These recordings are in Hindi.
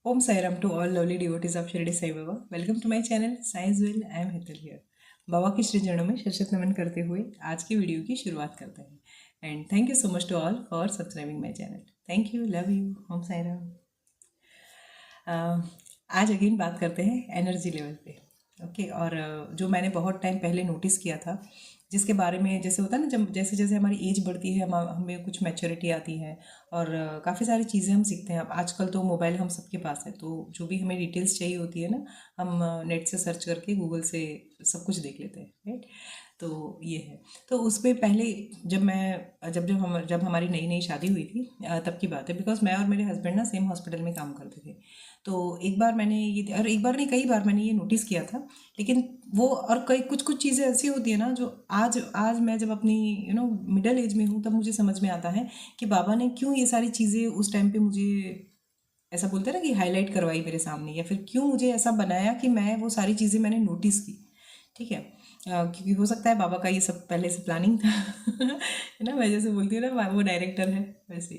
Om Sairam to all lovely devotees of Shirdi Sai Baba. Welcome to my channel Science Will. I am Hetal here. बाबा के श्री चरणों में शत नमन करते हुए आज की वीडियो की शुरुआत करते हैं and thank you so much to all for subscribing my channel. Thank you, love you, Om Sai Ram. आज अगेन बात करते हैं एनर्जी लेवल पे. ओके और जो मैंने बहुत टाइम पहले नोटिस किया था, जिसके बारे में जैसे होता है ना, जब जैसे जैसे हमारी एज बढ़ती है हमें कुछ मैच्योरिटी आती है और काफ़ी सारी चीज़ें हम सीखते हैं. अब आजकल तो मोबाइल हम सबके पास है, तो जो भी हमें डिटेल्स चाहिए होती है ना, हम नेट से सर्च करके गूगल से सब कुछ देख लेते हैं, राइट. तो ये है. तो उस पर पहले जब हमारी नई नई शादी हुई थी तब की बात है, बिकॉज मैं और मेरे हस्बैंड ना सेम हॉस्पिटल में काम करते थे. तो एक बार मैंने ये, और एक बार नहीं कई बार मैंने ये नोटिस किया था. लेकिन वो और कई कुछ कुछ चीज़ें ऐसी होती है ना, जो आज आज मैं जब अपनी मिडिल एज में हूँ तब मुझे समझ में आता है कि बाबा ने क्यों ये सारी चीज़ें उस टाइम पे मुझे, ऐसा बोलते हैं ना, कि हाईलाइट करवाई मेरे सामने, या फिर क्यों मुझे ऐसा बनाया कि मैं वो सारी चीज़ें मैंने नोटिस की. ठीक है. क्योंकि हो सकता है बाबा का ये सब पहले से प्लानिंग था. है ना, मैं जैसे बोलती हूँ ना वो डायरेक्टर है वैसे.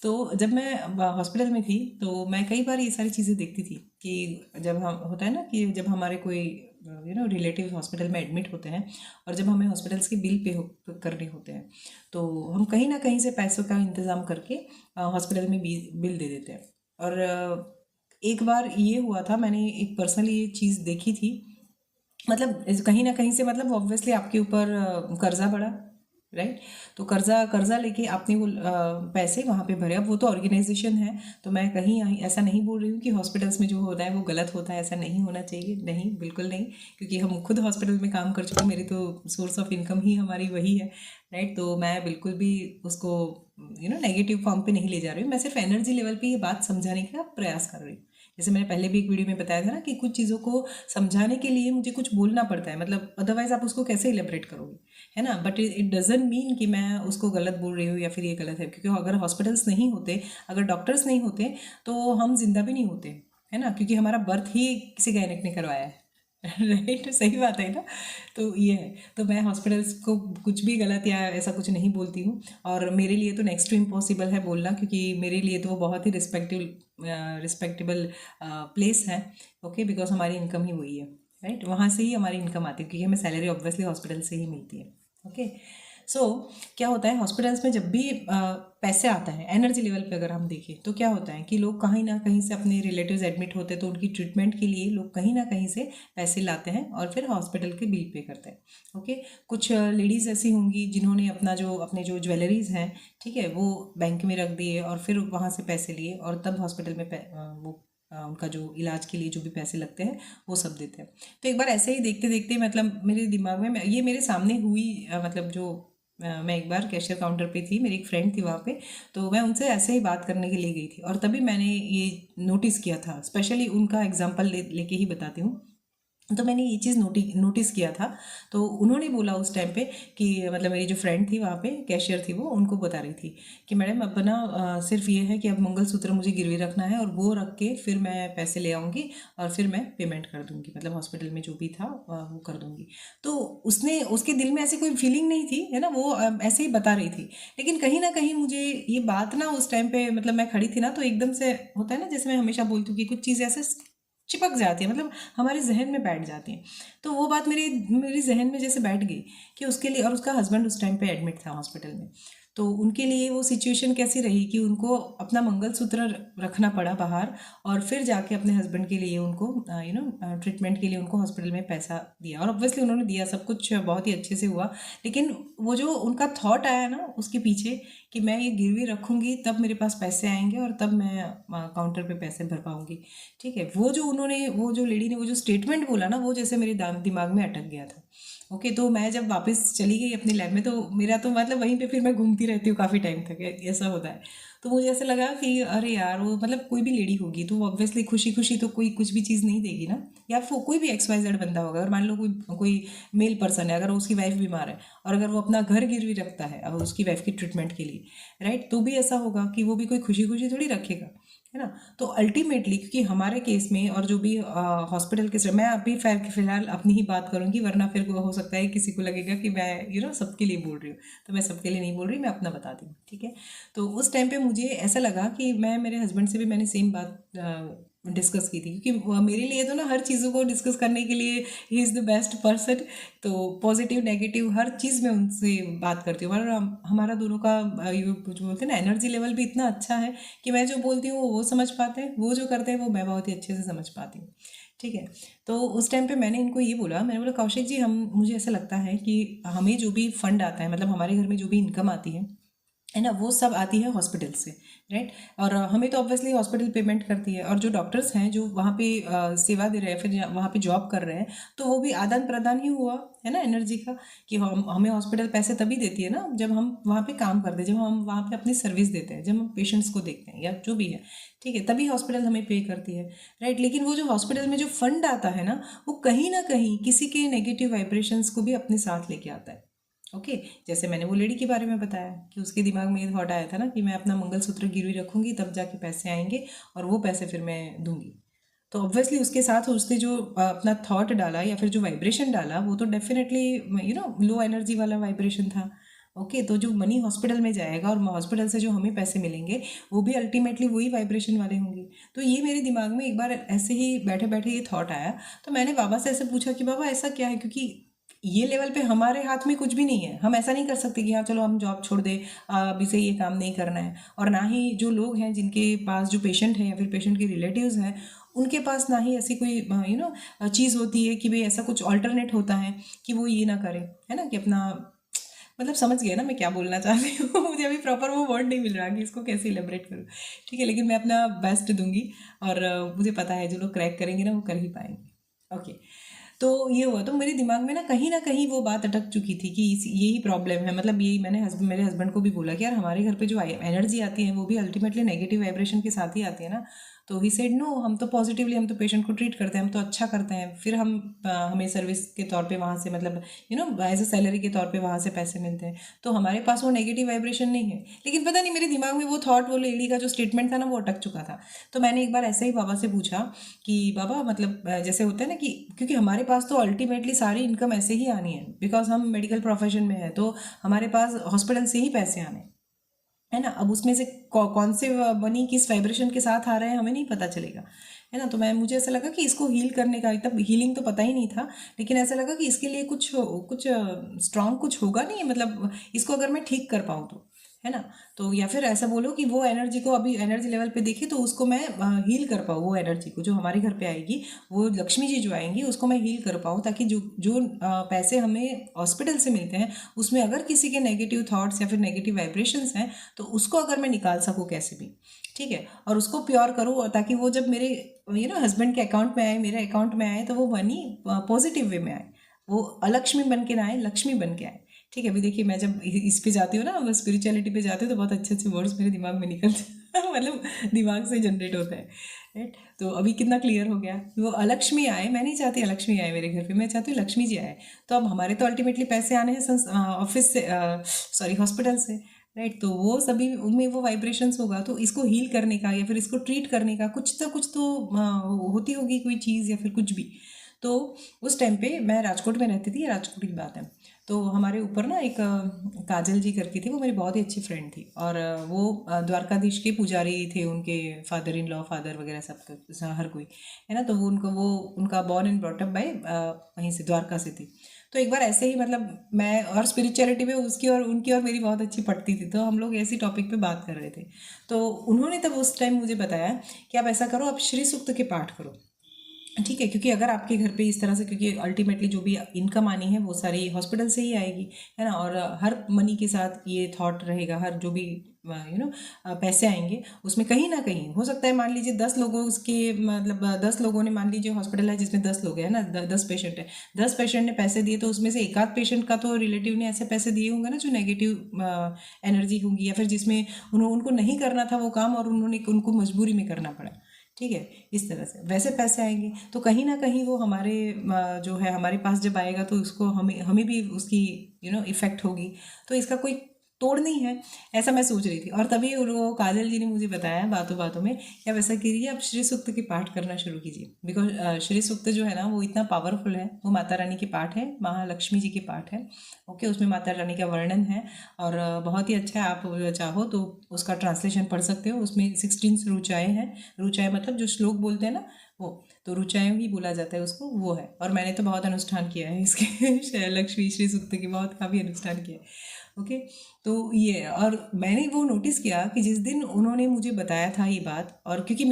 तो जब मैं हॉस्पिटल में थी तो मैं कई बार ये सारी चीज़ें देखती थी कि जब हम होता है ना कि जब हमारे कोई रिलेटिव हॉस्पिटल में एडमिट होते हैं और जब हमें हॉस्पिटल्स के बिल पे करने होते हैं, तो हम कहीं ना कहीं से पैसों का इंतज़ाम करके हॉस्पिटल में बिल दे देते हैं. और एक बार ये हुआ था, मैंने एक पर्सनली ये चीज़ देखी थी. मतलब कहीं ना कहीं से, मतलब ऑब्वियसली आपके ऊपर कर्जा पड़ा, राइट. तो कर्जा कर्जा लेके आपने वो पैसे वहाँ पे भरे. अब वो तो ऑर्गेनाइजेशन है, तो मैं कहीं ऐसा नहीं बोल रही हूँ कि हॉस्पिटल्स में जो होता है वो गलत होता है, ऐसा नहीं होना चाहिए, नहीं, बिल्कुल नहीं. क्योंकि हम खुद हॉस्पिटल में काम कर चुके हैं, मेरी तो सोर्स ऑफ इनकम ही हमारी वही है, राइट. तो मैं बिल्कुल भी उसको नेगेटिव फॉर्म पे नहीं ले जा रही हूँ. मैं सिर्फ एनर्जी लेवल पे ये बात समझाने का प्रयास कर रही हूँ. जैसे मैंने पहले भी एक वीडियो में बताया था ना कि कुछ चीज़ों को समझाने के लिए मुझे कुछ बोलना पड़ता है, मतलब अदरवाइज आप उसको कैसे इलेबरेट करोगे, है ना. बट इट डजेंट मीन कि मैं उसको गलत बोल रही हूँ या फिर ये गलत है, क्योंकि अगर हॉस्पिटल्स नहीं होते, अगर डॉक्टर्स नहीं होते, तो हम जिंदा भी नहीं होते, है ना. क्योंकि हमारा बर्थ ही किसी गायनेक ने करवाया है. राइट, सही बात है ना. तो ये है. तो मैं हॉस्पिटल्स को कुछ भी गलत या ऐसा कुछ नहीं बोलती हूँ. और मेरे लिए तो नेक्स्ट टू इम्पॉसिबल है बोलना, क्योंकि मेरे लिए तो वो बहुत ही रिस्पेक्टेबल प्लेस है. ओके, बिकॉज हमारी इनकम ही वही है, राइट. वहाँ से ही हमारी इनकम आती है, क्योंकि हमें सैलरी ऑब्वियसली हॉस्पिटल से ही मिलती है. ओके. सो क्या होता है हॉस्पिटल्स में, जब भी पैसे आता है एनर्जी लेवल पे अगर हम देखें, तो क्या होता है कि लोग कहीं ना कहीं से, अपने रिलेटिव्स एडमिट होते हैं तो उनकी ट्रीटमेंट के लिए लोग कहीं ना कहीं से पैसे लाते हैं और फिर हॉस्पिटल के बिल पे करते हैं. ओके. कुछ लेडीज़ ऐसी होंगी जिन्होंने अपने जो ज्वेलरीज हैं, ठीक है, वो बैंक में रख दिए और फिर वहाँ से पैसे लिए और तब हॉस्पिटल में उनका जो इलाज के लिए जो भी पैसे लगते हैं वो सब देते हैं. तो एक बार ऐसे ही देखते देखते, मतलब मेरे दिमाग में ये मेरे सामने हुई, मतलब जो मैं एक बार कैशियर काउंटर पे थी, मेरी एक फ्रेंड थी वहाँ पे. तो मैं उनसे ऐसे ही बात करने के लिए गई थी और तभी मैंने ये नोटिस किया था. स्पेशली उनका एग्जांपल लेके ही बताती हूँ. तो मैंने ये चीज़ नोटिस किया था. तो उन्होंने बोला उस टाइम पे कि, मतलब मेरी जो फ्रेंड थी वहाँ पे कैशियर थी, वो उनको बता रही थी कि मैडम अपना सिर्फ ये है कि अब मंगलसूत्र मुझे गिरवी रखना है और वो रख के फिर मैं पैसे ले आऊँगी और फिर मैं पेमेंट कर दूँगी, मतलब हॉस्पिटल में जो भी था वो कर दूँगी. तो उसने उसके दिल में ऐसी कोई फीलिंग नहीं थी, है ना, वो ऐसे ही बता रही थी. लेकिन कहीं ना कहीं मुझे ये बात ना उस टाइम पे, मतलब मैं खड़ी थी ना, तो एकदम से होता है ना, जैसे मैं हमेशा बोलती हूँ कि कुछ चीज़ें ऐसे चिपक जाती है, मतलब हमारे जहन में बैठ जाती हैं. तो वो बात मेरी मेरी जहन में जैसे बैठ गई कि उसके लिए, और उसका हस्बैंड उस टाइम पे एडमिट था हॉस्पिटल में. तो उनके लिए वो सिचुएशन कैसी रही कि उनको अपना मंगलसूत्र रखना पड़ा बाहर और फिर जाके अपने हस्बैंड के लिए उनको ट्रीटमेंट के लिए उनको हॉस्पिटल में पैसा दिया. और ऑब्वियसली उन्होंने दिया, सब कुछ बहुत ही अच्छे से हुआ. लेकिन वो जो उनका थॉट आया ना उसके पीछे, कि मैं ये गिरवी रखूंगी तब मेरे पास पैसे आएंगे और तब मैं काउंटर पे पैसे भर पाऊंगी, ठीक है. वो जो लेडी ने वो जो स्टेटमेंट बोला ना, वो जैसे मेरे दिमाग में अटक गया था. ओके. तो मैं जब वापस चली गई अपने लैब में, तो मेरा तो मतलब वहीं पे फिर मैं घूमती रहती हूँ काफ़ी टाइम तक, ऐसा होता है. तो मुझे ऐसा लगा कि अरे यार, वो मतलब कोई भी लेडी होगी तो ऑब्वियसली खुशी खुशी तो कोई कुछ भी चीज़ नहीं देगी ना. या फिर कोई भी XYZ बंदा होगा, अगर मान लो कोई कोई मेल पर्सन है, अगर उसकी वाइफ बीमार है और अगर वो अपना घर गिरवी रखता है अब उसकी वाइफ की ट्रीटमेंट के लिए, राइट, तो भी ऐसा होगा कि वो भी कोई खुशी खुशी थोड़ी रखेगा, है ना। तो अल्टीमेटली क्योंकि हमारे केस में और जो भी हॉस्पिटल के, मैं अभी फिलहाल अपनी ही बात करूंगी, वरना फिर हो सकता है किसी को लगेगा कि मैं सबके लिए बोल रही हूँ, तो मैं सबके लिए नहीं बोल रही, मैं अपना बताती हूँ, ठीक है। तो उस टाइम पे मुझे ऐसा लगा कि मैं मेरे हस्बैंड से भी मैंने सेम बात डिस्कस की थी, क्योंकि मेरे लिए तो ना हर चीज़ों को डिस्कस करने के लिए he is the best person. तो पॉजिटिव नेगेटिव हर चीज़ में उनसे बात करती हूँ, और हमारा दोनों का जो बोलते हैं ना एनर्जी लेवल भी इतना अच्छा है कि मैं जो बोलती हूँ वो समझ पाते हैं, वो जो करते हैं वो मैं बहुत ही अच्छे से समझ पाती हूँ, ठीक है। तो उस टाइम पे मैंने इनको ये बोला, मैंने बोला कौशिक जी, हम मुझे ऐसा लगता है कि हमें जो भी फंड आता है, मतलब हमारे घर में जो भी इनकम आती है ना, वो सब आती है हॉस्पिटल से, राइट। और हमें तो ऑब्वियसली हॉस्पिटल पेमेंट करती है, और जो डॉक्टर्स हैं जो वहाँ पे सेवा दे रहे हैं, फिर वहाँ पे जॉब कर रहे हैं, तो वो भी आदान प्रदान ही हुआ है ना एनर्जी का, कि हमें हॉस्पिटल पैसे तभी देती है ना जब हम वहाँ पे काम करते हैं, जब हम वहाँ पे अपनी सर्विस देते हैं, जब हम पेशेंट्स को देखते हैं या जो भी है, ठीक है, तभी हॉस्पिटल हमें पे करती है, राइट। लेकिन वो जो हॉस्पिटल में जो फंड आता है ना, वो कहीं ना कहीं किसी के नेगेटिव वाइब्रेशंस को भी अपने साथ लेके आता है। ओके, जैसे मैंने वो लेडी के बारे में बताया कि उसके दिमाग में ये थॉट आया था ना कि मैं अपना मंगलसूत्र गिरवी रखूंगी, तब जाके पैसे आएंगे और वो पैसे फिर मैं दूंगी। तो ऑब्वियसली उसके साथ उसने जो अपना थॉट डाला या फिर जो वाइब्रेशन डाला, वो तो डेफिनेटली लो एनर्जी वाला वाइब्रेशन था। ओके, तो जो मनी हॉस्पिटल में जाएगा और हॉस्पिटल से जो हमें पैसे मिलेंगे, वो भी अल्टीमेटली वही वाइब्रेशन वाले होंगे। तो ये मेरे दिमाग में एक बार ऐसे ही बैठे बैठे ये थॉट आया। तो मैंने बाबा से ऐसे पूछा कि बाबा ऐसा क्या है, क्योंकि ये लेवल पे हमारे हाथ में कुछ भी नहीं है, हम ऐसा नहीं कर सकते कि हाँ चलो हम जॉब छोड़ दें, अभी से ये काम नहीं करना है। और ना ही जो लोग हैं जिनके पास जो पेशेंट हैं या फिर पेशेंट के रिलेटिव्स हैं, उनके पास ना ही ऐसी कोई चीज़ होती है कि भाई ऐसा कुछ ऑल्टरनेट होता है कि वो ये ना करें, है ना, कि अपना, मतलब समझ गया ना मैं क्या बोलना चाह रही हूँ। मुझे अभी प्रॉपर वो वर्ड नहीं मिल रहा कि इसको कैसे इलेबरेट करूँ, ठीक है, लेकिन मैं अपना बेस्ट दूंगी, और मुझे पता है जो लोग क्रैक करेंगे ना वो कर ही पाएंगे। ओके, तो ये हुआ, तो मेरे दिमाग में ना कहीं वो बात अटक चुकी थी कि यही प्रॉब्लम है। मतलब यही मैंने मेरे हस्बैंड को भी बोला कि यार हमारे घर पे जो एनर्जी आती है वो भी अल्टीमेटली नेगेटिव वाइब्रेशन के साथ ही आती है ना। तो ही सेड नो, हम तो पॉजिटिवली, हम तो पेशेंट को ट्रीट करते हैं, हम तो अच्छा करते हैं, फिर हमें सर्विस के तौर पे वहाँ से, मतलब एज ए सैलरी के तौर पे वहाँ से पैसे मिलते हैं, तो हमारे पास वो नेगेटिव वाइब्रेशन नहीं है। लेकिन पता नहीं मेरे दिमाग में वो थॉट, वो लेडी का जो स्टेटमेंट था ना, वो अटक चुका था। तो मैंने एक बार ऐसे ही बाबा से पूछा कि बाबा, मतलब जैसे होता है ना कि क्योंकि हमारे पास तो अल्टीमेटली सारी इनकम ऐसे ही आनी है, बिकॉज हम मेडिकल प्रोफेशन में है, तो हमारे पास हॉस्पिटल से ही पैसे आने हैं, है ना। अब उसमें से कौन से मनी किस वाइब्रेशन के साथ आ रहे हैं हमें नहीं पता चलेगा, है ना। तो मुझे ऐसा लगा कि इसको हील करने का, तब हीलिंग तो पता ही नहीं था, लेकिन ऐसा लगा कि इसके लिए कुछ स्ट्रांग कुछ होगा नहीं, मतलब इसको अगर मैं ठीक कर पाऊँ तो, है ना। तो या फिर ऐसा बोलो कि वो एनर्जी को अभी एनर्जी लेवल पे देखे तो उसको मैं हील कर पाऊँ, वो एनर्जी को जो हमारे घर पे आएगी, वो लक्ष्मी जी जो आएंगी उसको मैं हील कर पाऊँ, ताकि जो जो पैसे हमें हॉस्पिटल से मिलते हैं उसमें अगर किसी के नेगेटिव थॉट्स या फिर नेगेटिव वाइब्रेशंस हैं, तो उसको अगर मैं निकाल सकूँ कैसे भी, ठीक है, और उसको प्योर करूँ, ताकि वो जब मेरे हस्बैंड के अकाउंट में आए, मेरे अकाउंट में आए, तो वो मनी पॉजिटिव वे में आए, वो अलक्ष्मी बन के ना आए, लक्ष्मी बन के आए, ठीक है। अभी देखिए, मैं जब इस पे जाती हूँ ना, स्पिरिचुअलिटी पे जाती हूँ, तो बहुत अच्छे अच्छे वर्ड्स मेरे दिमाग में निकलते हैं। मतलब दिमाग से जनरेट होता है, राइट। तो अभी कितना क्लियर हो गया, वो अलक्ष्मी आए, मैं नहीं चाहती अलक्ष्मी आए मेरे घर पे, मैं चाहती हूँ लक्ष्मी जी आए। तो अब हमारे तो अल्टीमेटली पैसे आने हैं ऑफिस से, सॉरी हॉस्पिटल से, राइट। तो वो सभी उनमें वो वाइब्रेशंस होगा, तो इसको हील करने का या फिर इसको ट्रीट करने का कुछ तो होती होगी कोई चीज़ या फिर कुछ भी। तो उस टाइम पे मैं राजकोट में रहती थी, राजकोट की बात है। तो हमारे ऊपर ना एक काजल जी करके थी, वो मेरी बहुत ही अच्छी फ्रेंड थी, और वो द्वारकाधीश के पुजारी थे, उनके फादर इन लॉ, फादर वगैरह सब हर कोई, है ना। तो वो उनका बॉर्न एंड ब्रॉटअप बाय वहीं से, द्वारका से थी। तो एक बार ऐसे ही, मतलब मैं और स्पिरिचुअलिटी में उसकी और उनकी और मेरी बहुत अच्छी पड़ती थी, तो हम लोग ऐसी टॉपिक पे बात कर रहे थे। तो उन्होंने तब उस टाइम मुझे बताया कि आप ऐसा करो, आप श्री सूक्त के पाठ करो, ठीक है, क्योंकि अगर आपके घर पे इस तरह से, क्योंकि अल्टीमेटली जो भी इनकम आनी है वो सारी हॉस्पिटल से ही आएगी, है ना। और हर मनी के साथ ये थॉट रहेगा, हर जो भी पैसे आएंगे उसमें कहीं ना कहीं हो सकता है, मान लीजिए 10 लोगों उसके, मतलब 10 लोगों ने, मान लीजिए हॉस्पिटल है जिसमें 10 लोग हैं ना, 10 पेशेंट है, 10 पेशेंट ने पैसे दिए, तो उसमें से एक आध पेशेंट का तो रिलेटिव ने ऐसे पैसे दिए होंगे ना जो नेगेटिव एनर्जी होंगी, या फिर जिसमें उनको नहीं करना था वो काम और उनको मजबूरी में करना पड़ा, ठीक है। इस तरह से वैसे पैसे आएंगे, तो कहीं ना कहीं वो हमारे जो है हमारे पास जब आएगा, तो उसको हमें हमें भी उसकी इफ़ेक्ट होगी। तो इसका कोई तोड़नी है, ऐसा मैं सोच रही थी। और तभी वो काजल जी ने मुझे बताया बातों बातों में कि आप ऐसा करिए, आप श्री सूक्त के पाठ करना शुरू कीजिए। बिकॉज श्री सूक्त जो है ना वो इतना पावरफुल है, वो माता रानी के पाठ है, महालक्ष्मी जी के पाठ है। ओके, उसमें माता रानी का वर्णन है और बहुत ही अच्छा है। आप चाहो तो उसका ट्रांसलेशन पढ़ सकते हो। उसमें 16 रुचाएँ हैं। रुचाएँ मतलब जो श्लोक बोलते हैं ना, वो तो रुचाएँ ही बोला जाता है उसको, वो है। और मैंने तो बहुत अनुष्ठान किया है इसके लक्ष्मी श्री सूक्त की बहुत काफ़ी अनुष्ठान किया है। ओके, तो ये और मैंने वो नोटिस किया कि जिस दिन उन्होंने मुझे बताया था ये बात, और क्योंकि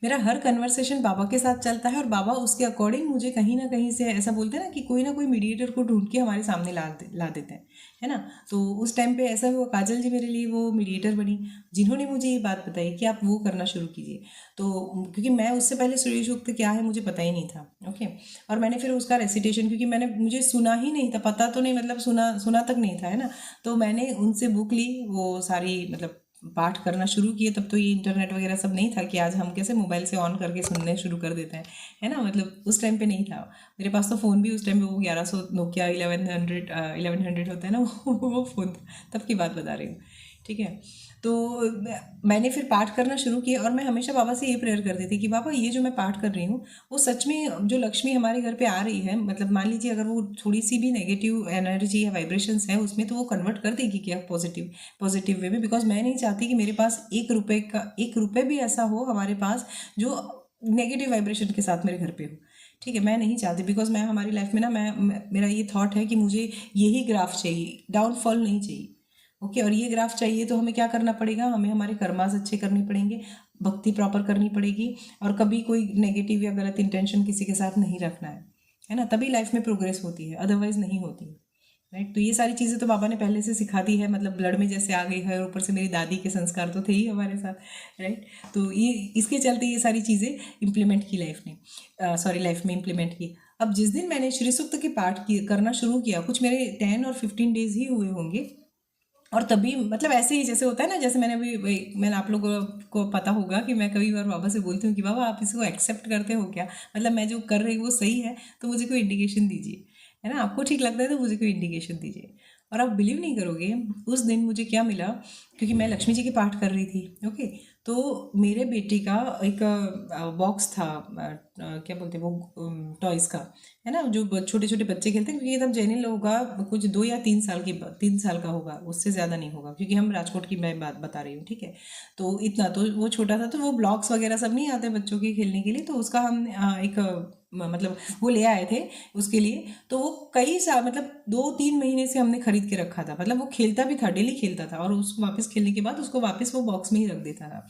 मेरा हर कन्वर्सेशन बाबा के साथ चलता है और बाबा उसके अकॉर्डिंग मुझे कहीं ना कहीं से ऐसा बोलते हैं ना कोई मीडिएटर को ढूंढ के हमारे सामने ला देते हैं, है ना। तो उस टाइम पे ऐसा हुआ, काजल जी मेरे लिए वो मीडिएटर बनी, जिन्होंने मुझे ये बात बताई कि आप वो करना शुरू कीजिए। तो क्योंकि मैं उससे पहले सूर्य सूक्त क्या है मुझे पता ही नहीं था। ओके, और मैंने फिर उसका रेसिटेशन, क्योंकि मुझे सुना ही नहीं था, पता तो नहीं, मतलब सुना तक नहीं था, है ना। तो मैंने उनसे बुक ली, वो सारी मतलब पाठ करना शुरू किए। तब तो ये इंटरनेट वगैरह सब नहीं था कि आज हम कैसे मोबाइल से ऑन करके सुनने शुरू कर देते हैं, है ना। मतलब उस टाइम पे नहीं था। मेरे पास तो फ़ोन भी उस टाइम पे वो 1100 नोकिया 1100 होता है ना वो फ़ोन था, तब की बात बता रही हूँ, ठीक है। तो मैंने फिर पाठ करना शुरू किया और मैं हमेशा बाबा से ये प्रेयर करती थी कि बाबा ये जो मैं पाठ कर रही हूँ वो सच में जो लक्ष्मी हमारे घर पे आ रही है, मतलब मान लीजिए अगर वो थोड़ी सी भी नेगेटिव एनर्जी या वाइब्रेशंस है उसमें, तो वो कन्वर्ट कर देगी क्या पॉजिटिव वे में। बिकॉज मैं नहीं चाहती कि मेरे पास 1 रुपये भी ऐसा हो हमारे पास जो नेगेटिव वाइब्रेशन के साथ मेरे घर पे हो, ठीक है। मैं नहीं चाहती, बिकॉज मैं हमारी लाइफ में ना मेरा ये थॉट है कि मुझे यही ग्राफ चाहिए, डाउनफॉल नहीं चाहिए। ओके, और ये ग्राफ चाहिए तो हमें क्या करना पड़ेगा, हमें हमारे कर्मास अच्छे करने पड़ेंगे, भक्ति प्रॉपर करनी पड़ेगी, और कभी कोई नेगेटिव या गलत इंटेंशन किसी के साथ नहीं रखना है ना। तभी लाइफ में प्रोग्रेस होती है, अदरवाइज नहीं होती है, राइट। तो ये सारी चीज़ें तो बाबा ने पहले से सिखा दी है, मतलब ब्लड में जैसे आ गई है, और ऊपर से मेरी दादी के संस्कार तो थे ही हमारे साथ, राइट। तो ये इसके चलते ये सारी चीज़ें इम्प्लीमेंट की लाइफ में इम्प्लीमेंट की। अब जिस दिन मैंने श्री सूक्त के पाठ करना शुरू किया, कुछ मेरे 10 और 15 डेज ही हुए होंगे, और तभी मतलब ऐसे ही जैसे होता है ना, जैसे मैंने आप लोगों को पता होगा कि मैं कई बार बाबा से बोलती हूँ कि बाबा आप इसको एक्सेप्ट करते हो क्या, मतलब मैं जो कर रही हूँ वो सही है, तो मुझे कोई इंडिकेशन दीजिए, है ना। आपको ठीक लगता है तो मुझे कोई इंडिकेशन दीजिए। और आप बिलीव नहीं करोगे उस दिन मुझे क्या मिला, क्योंकि मैं लक्ष्मी जी की पाठ कर रही थी। ओके, तो मेरे बेटे का एक बॉक्स था, क्या बोलते हैं वो, टॉयज़ का, है ना, जो छोटे छोटे बच्चे खेलते हैं। क्योंकि एकदम जेनिल होगा, कुछ 2 या 3 साल का होगा, उससे ज़्यादा नहीं होगा, क्योंकि हम राजकोट की मैं बात बता रही हूँ, ठीक है। तो इतना तो वो छोटा था, तो वो ब्लॉक्स वगैरह सब नहीं आते बच्चों के खेलने के लिए, तो उसका हम एक मतलब वो ले आए थे उसके लिए। तो वो कई साल, मतलब 2-3 महीने से हमने खरीद के रखा था, मतलब वो खेलता भी था, डेली खेलता था, और उसको वापस खेलने के बाद उसको वापस वो बॉक्स में ही रख देता था।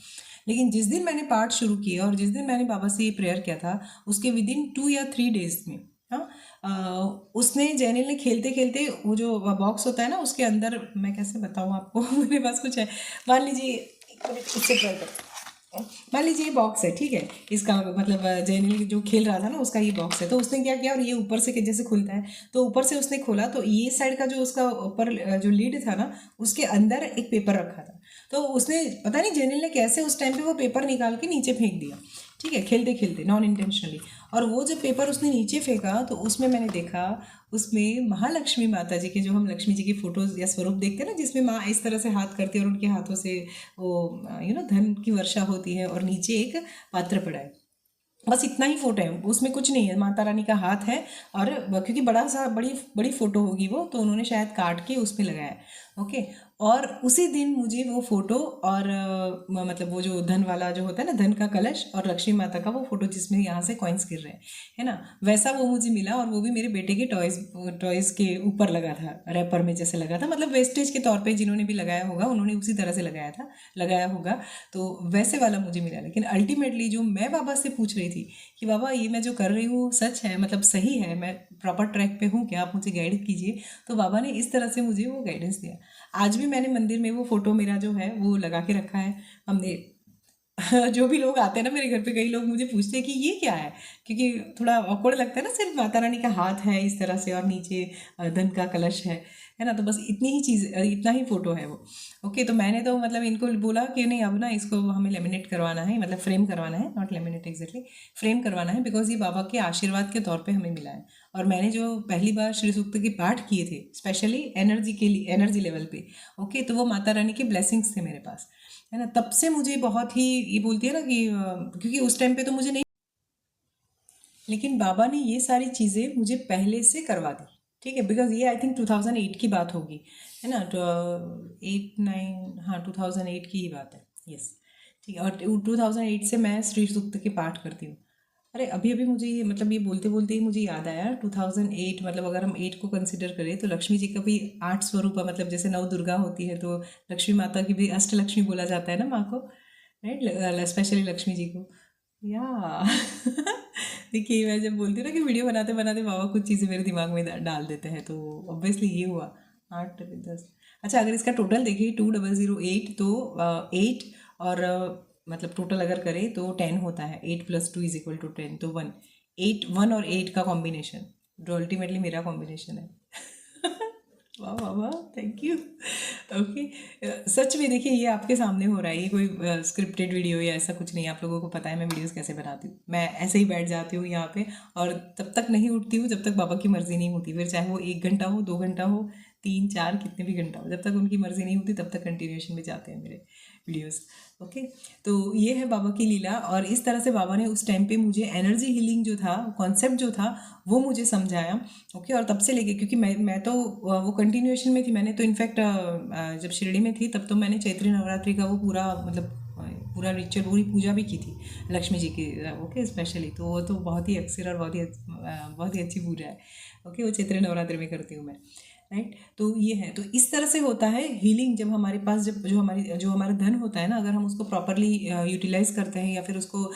लेकिन जिस दिन मैंने पाठ शुरू किया और जिस दिन मैंने बाबा से ये प्रेयर किया था, उसके विदिन 2 या 3 डेज में, हाँ, उसने जैनिल ने खेलते खेलते वो जो बॉक्स होता है ना, उसके अंदर, मैं कैसे बताऊँ आपको मेरे पास कुछ है, मान लीजिए, इससे ट्राई करते हैं। मान लीजिए ये बॉक्स है, ठीक है, इसका मतलब जैनिल जो खेल रहा था ना उसका ये बॉक्स है। तो उसने क्या किया, और ये ऊपर से जैसे खुलता है, तो ऊपर से उसने खोला, तो ये साइड का जो उसका ऊपर जो लीड था ना, उसके अंदर एक पेपर रखा था। तो उसने पता नहीं जैनिल ने कैसे उस टाइम पे वो पेपर निकाल के नीचे फेंक दिया, ठीक है, खेलते खेलते नॉन इंटेंशनली। और वो जब पेपर उसने नीचे फेंका, तो उसमें मैंने देखा, उसमें महालक्ष्मी माता जी के, जो हम लक्ष्मी जी की फोटोज या स्वरूप देखते हैं ना, जिसमें माँ इस तरह से हाथ करती है और उनके हाथों से वो धन की वर्षा होती है, और नीचे एक पात्र पड़ा है, बस इतना ही फोटो है, उसमें कुछ नहीं है, माता रानी का हाथ है। और क्योंकि बड़ी बड़ी फोटो होगी वो, तो उन्होंने शायद काट के उसमें लगाया है। ओके, और उसी दिन मुझे वो फोटो और मतलब वो जो धन वाला जो होता है ना, धन का कलश और लक्ष्मी माता का वो फोटो जिसमें यहाँ से कॉइन्स गिर रहे हैं, है ना, वैसा वो मुझे मिला। और वो भी मेरे बेटे के टॉयज़ के ऊपर लगा था, रैपर में जैसे लगा था, मतलब वेस्टेज के तौर पे जिन्होंने भी लगाया होगा उन्होंने उसी तरह से लगाया होगा, तो वैसे वाला मुझे मिला। लेकिन अल्टीमेटली जो मैं बाबा से पूछ रही थी कि बाबा ये मैं जो कर रही हूँ सच है, मतलब सही है, मैं प्रॉपर ट्रैक पे हूँ क्या, आप मुझे गाइड कीजिए, तो बाबा ने इस तरह से मुझे वो गाइडेंस दिया। आज भी मैंने मंदिर में वो फोटो मेरा जो है वो लगा के रखा है हमने। जो भी लोग आते हैं ना मेरे घर पे, कई लोग मुझे पूछते हैं कि ये क्या है, क्योंकि थोड़ा ऑकवर्ड लगता है ना, सिर्फ माता रानी का हाथ है इस तरह से और नीचे धन का कलश है। है ना। तो बस इतनी ही चीज़, इतना ही फ़ोटो है वो। ओके, तो मैंने तो मतलब इनको बोला कि नहीं अब ना इसको हमें लेमिनेट करवाना है, मतलब फ्रेम करवाना है, नॉट लेमिनेट एग्जैक्टली, फ्रेम करवाना है, बिकॉज ये बाबा के आशीर्वाद के तौर पे हमें मिला है। और मैंने जो पहली बार श्री सूक्त के पाठ किए थे स्पेशली एनर्जी के लिए, एनर्जी लेवल पे, ओके, तो वो माता रानी के ब्लेसिंग्स थे मेरे पास, है ना। तब से मुझे बहुत ही, ये बोलती है ना कि क्योंकि उस टाइम पे तो मुझे नहीं, लेकिन बाबा ने ये सारी चीज़ें मुझे पहले से करवा दी, ठीक है। बिकॉज ये आई थिंक 2008 की बात होगी, है ना, तो 8 9, हाँ 2008 की ही बात है, यस, ठीक है। और 2008 से मैं श्री सूक्त के पाठ करती हूँ। अरे अभी अभी मुझे ये मतलब ये बोलते बोलते ही मुझे याद आया 2008, मतलब अगर हम 8 को कंसिडर करें तो लक्ष्मी जी का भी 8 स्वरूप है, मतलब जैसे नव दुर्गा होती है तो लक्ष्मी माता की भी अष्टलक्ष्मी बोला जाता है ना माँ को, राइट, स्पेशली लक्ष्मी जी को, या देखिए मैं जब बोलती हूँ ना कि वीडियो बनाते बनाते बाबा कुछ चीज़ें मेरे दिमाग में डाल देते हैं, तो ऑब्वियसली ये हुआ 8 10। अच्छा, अगर इसका टोटल देखिए 2008, तो 8 और मतलब टोटल अगर करें तो 10 होता है, 8 + 2 = 10, तो 1, 8, 1 और 8 का कॉम्बिनेशन जो अल्टीमेटली मेरा कॉम्बिनेशन है। वाह वाह वाह, थैंक यू। ओके, सच में देखिए ये आपके सामने हो रहा है, ये कोई स्क्रिप्टेड वीडियो या ऐसा कुछ नहीं। आप लोगों को पता है मैं वीडियोस कैसे बनाती हूँ, मैं ऐसे ही बैठ जाती हूँ यहाँ पे और तब तक नहीं उठती हूँ जब तक बाबा की मर्ज़ी नहीं होती, फिर चाहे वो 1 घंटा हो, 2 घंटा हो, 3 4 कितने भी घंटा हो, जब तक उनकी मर्ज़ी नहीं होती तब तक कंटिन्यूएशन में जाते हैं मेरे वीडियोस। ओके, तो ये है बाबा की लीला, और इस तरह से बाबा ने उस टाइम पे मुझे एनर्जी हीलिंग जो था, कॉन्सेप्ट जो था, वो मुझे समझाया। ओके, और तब से लेके, क्योंकि मैं तो वो कंटिन्यूएशन में थी, मैंने तो इनफैक्ट जब शिरडी में थी तब तो मैंने चैत्री नवरात्रि का वो पूरा मतलब पूरा रिचुअल, पूरी पूजा भी की थी लक्ष्मी जी की, ओके, स्पेशली। तो वो तो बहुत ही अक्सर और बहुत ही अच्छी पूजा है। ओके, वो चैत्री नवरात्रि में करती हूँ मैं, राइट। तो ये है, तो इस तरह से होता है हीलिंग, जब हमारे पास जब जो हमारा धन होता है ना, अगर हम उसको प्रॉपरली यूटिलाइज करते हैं, या फिर उसको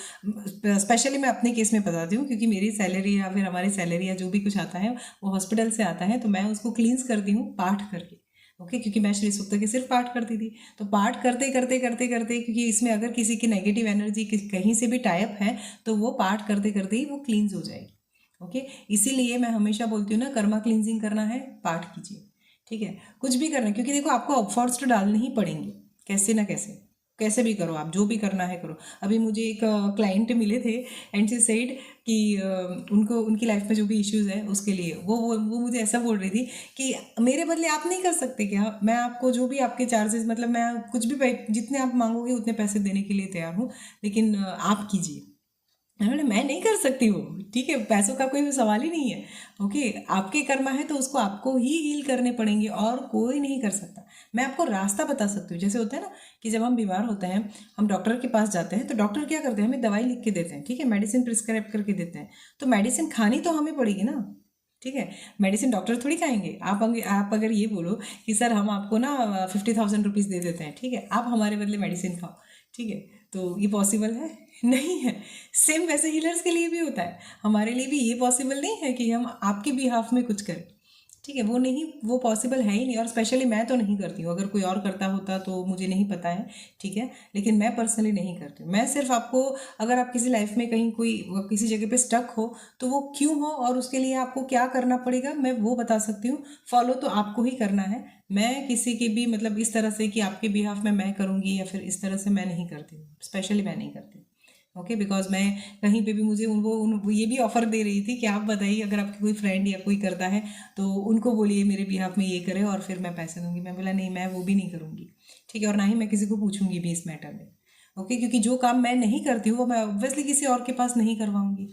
स्पेशली मैं अपने केस में बताती हूँ, क्योंकि मेरी सैलरी या फिर हमारी सैलरी या जो भी कुछ आता है वो हॉस्पिटल से आता है, तो मैं उसको क्लींस करती हूँ पाठ करके। ओके, क्योंकि मैं श्री सूक्त के सिर्फ पाठ करती थी, तो पाठ करते करते करते करते, क्योंकि इसमें अगर किसी की नेगेटिव एनर्जी कहीं से भी टाइप है तो वो पाठ करते करते ही वो क्लींस हो जाएगी। ओके, इसीलिए मैं हमेशा बोलती हूँ ना, कर्मा क्लींजिंग करना है पाठ कीजिए, ठीक है। कुछ भी करना है, क्योंकि देखो आपको एफर्ट्स तो डालने ही पड़ेंगे, कैसे ना कैसे, कैसे भी करो, आप जो भी करना है करो। अभी मुझे एक क्लाइंट मिले थे एंड शी सेड कि उनको उनकी लाइफ में जो भी इश्यूज है उसके लिए वो मुझे ऐसा बोल रही थी कि मेरे बदले आप नहीं कर सकते क्या, मैं आपको जो भी आपके चार्जेस, मतलब मैं कुछ भी जितने आप मांगोगे उतने पैसे देने के लिए तैयार हूँ, लेकिन आप कीजिए। मैंने बोला मैं नहीं कर सकती वो, ठीक है, पैसों का कोई सवाल ही नहीं है। ओके, आपके कर्मा है तो उसको आपको ही हील करने पड़ेंगे और कोई नहीं कर सकता। मैं आपको रास्ता बता सकती हूँ, जैसे होता है ना कि जब हम बीमार होते हैं, हम डॉक्टर के पास जाते हैं, तो डॉक्टर क्या करते हैं, हमें दवाई लिख के देते हैं, ठीक है, मेडिसिन प्रिस्क्राइब करके देते हैं, तो मेडिसिन खानी तो हमें पड़ेगी ना, ठीक है। मेडिसिन डॉक्टर थोड़ी खाएंगे। आप अगर ये बोलो कि सर हम आपको ना 50,000 रुपीज़ दे देते हैं, ठीक है, आप हमारे बदले मेडिसिन खाओ, ठीक है, तो ये पॉसिबल है? नहीं है। सेम वैसे हीलर्स के लिए भी होता है, हमारे लिए भी ये पॉसिबल नहीं है कि हम आपके बिहाफ में कुछ करें, ठीक है, वो नहीं, वो पॉसिबल है ही नहीं, और स्पेशली मैं तो नहीं करती हूँ। अगर कोई और करता होता तो मुझे नहीं पता है, ठीक है, लेकिन मैं पर्सनली नहीं करती हूँ। मैं सिर्फ आपको, अगर आप किसी लाइफ में कहीं कोई किसी जगह पे स्टक हो तो वो क्यों हो और उसके लिए आपको क्या करना पड़ेगा, मैं वो बता सकती हूँ। फॉलो तो आपको ही करना है। मैं किसी की भी मतलब इस तरह से कि आपके बिहाफ में मैं करूँगी या फिर इस तरह से मैं नहीं करती हूँ, स्पेशली मैं नहीं करती। ओके, बिकॉज मैं कहीं पे भी मुझे वो ये भी ऑफर दे रही थी कि आप बताइए अगर आपकी कोई फ्रेंड या कोई करता है तो उनको बोलिए मेरे बिहाफ में ये करे और फिर मैं पैसे दूंगी। मैं बोला नहीं, मैं वो भी नहीं करूँगी, ठीक है, और ना ही मैं किसी को पूछूंगी भी इस मैटर में। ओके, क्योंकि जो काम मैं नहीं करती हूँ वो मैं ऑब्वियसली किसी और के पास नहीं करवाऊंगी।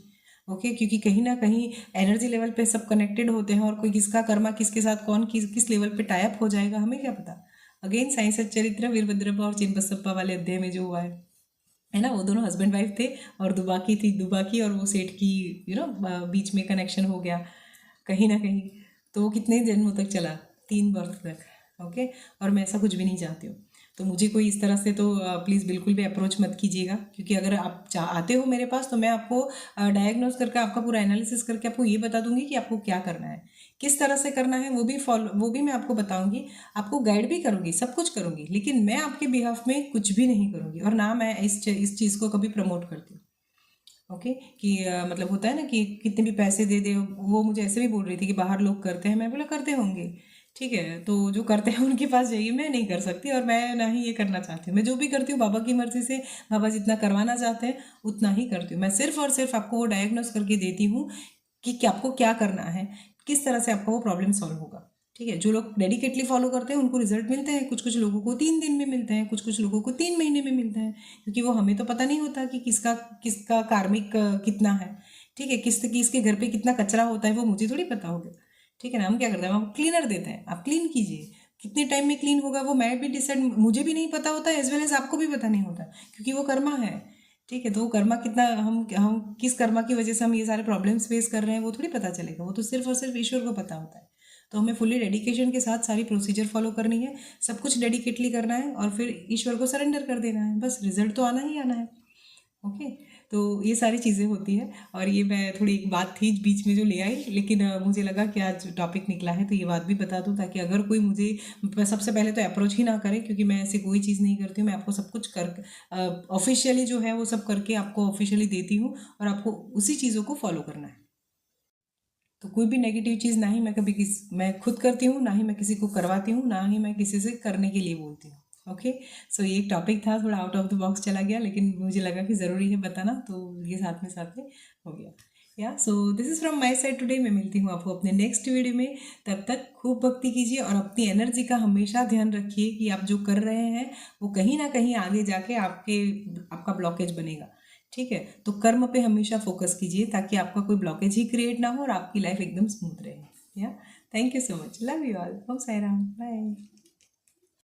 ओके, क्योंकि कहीं ना कहीं एनर्जी लेवल पे सब कनेक्टेड होते हैं, और कोई किसका कर्मा किसके साथ कौन किस लेवल पे टाइप हो जाएगा हमें क्या पता। अगेन साई सच्चरित्र वीरभद्रप्पा और चिनबसप्पा वाले अध्याय में जो हुआ है ना, वो दोनों हस्बैंड वाइफ थे, और दुबाकी थी, दुबाकी और वो सेठ की बीच में कनेक्शन हो गया कहीं ना कहीं। तो वो कितने जन्मों तक चला, 3 बर्थ तक। ओके, और मैं ऐसा कुछ भी नहीं चाहती हूँ। तो मुझे कोई इस तरह से तो प्लीज़ बिल्कुल भी अप्रोच मत कीजिएगा, क्योंकि अगर आप आते हो मेरे पास तो मैं आपको डायग्नोज करके आपका पूरा एनालिसिस करके आपको ये बता दूंगी कि आपको क्या करना है, किस तरह से करना है, वो भी मैं आपको बताऊंगी, आपको गाइड भी करूंगी, सब कुछ करूंगी, लेकिन मैं आपके बिहाफ में कुछ भी नहीं करूंगी, और ना मैं इस चीज़ को कभी प्रमोट करती हूँ। ओके, कि मतलब होता है ना कि कितने भी पैसे दे दे, वो मुझे ऐसे भी बोल रही थी कि बाहर लोग करते हैं, मैं बोला करते होंगे, ठीक है, तो जो करते हैं उनके पास जाइए, मैं नहीं कर सकती और मैं ना ही ये करना चाहती हूँ। मैं जो भी करती हूँ बाबा की मर्जी से, बाबा जितना करवाना चाहते हैं उतना ही करती हूँ। मैं सिर्फ और सिर्फ आपको वो डायग्नोस करके देती हूँ कि आपको क्या करना है, किस तरह से आपका वो प्रॉब्लम सॉल्व होगा। ठीक है, जो लोग डेडिकेटली फॉलो करते हैं उनको रिजल्ट मिलते हैं, कुछ कुछ लोगों को 3 दिन में मिलते हैं, कुछ कुछ लोगों को 3 महीने में मिलते हैं, क्योंकि वो हमें तो पता नहीं होता कि किसका किसका कार्मिक कितना है। ठीक है, किसके घर पे कितना कचरा होता है वो मुझे थोड़ी पता होगा। ठीक है ना, हम क्या करते हैं, हम क्लीनर देते हैं, आप क्लीन कीजिए, कितने टाइम में क्लीन होगा वो मैं भी डिसाइड, मुझे भी नहीं पता होता एज वेल एज आपको भी पता नहीं होता, क्योंकि वो कर्मा है। ठीक है, तो वो कर्मा कितना, हम किस कर्मा की वजह से हम ये सारे प्रॉब्लम्स फेस कर रहे हैं वो थोड़ी पता चलेगा, वो तो सिर्फ और सिर्फ ईश्वर को पता होता है। तो हमें फुली डेडिकेशन के साथ सारी प्रोसीजर फॉलो करनी है, सब कुछ डेडिकेटली करना है और फिर ईश्वर को सरेंडर कर देना है, बस रिजल्ट तो आना ही आना है। ओके, तो ये सारी चीज़ें होती है। और ये मैं थोड़ी एक बात थी बीच में जो ले आई, लेकिन मुझे लगा कि आज टॉपिक निकला है तो ये बात भी बता दूं, ताकि अगर कोई मुझे सबसे पहले तो अप्रोच ही ना करे, क्योंकि मैं ऐसे कोई चीज़ नहीं करती हूँ। मैं आपको सब कुछ कर ऑफिशियली जो है वो सब करके आपको ऑफिशियली देती हूँ, और आपको उसी चीज़ों को फॉलो करना है। तो कोई भी नेगेटिव चीज़ ना ही मैं खुद करती हूँ, ना ही मैं किसी को करवाती हूँ, ना ही मैं किसी से करने के लिए बोलती हूँ। ओके, सो ये एक टॉपिक था, थोड़ा आउट ऑफ द बॉक्स चला गया, लेकिन मुझे लगा कि ज़रूरी है बताना, तो ये साथ में हो गया। या so this is from my side today. मैं मिलती हूँ आपको अपने नेक्स्ट वीडियो में। तब तक खूब भक्ति कीजिए और अपनी एनर्जी का हमेशा ध्यान रखिए कि आप जो कर रहे हैं वो कहीं ना कहीं आगे जाके आपका ब्लॉकेज बनेगा। ठीक है, तो कर्म पे हमेशा फोकस कीजिए ताकि आपका कोई ब्लॉकेज ही क्रिएट ना हो और आपकी लाइफ एकदम स्मूथ रहे। Yeah, thank you so much, love you all, Om Sai Ram, bye.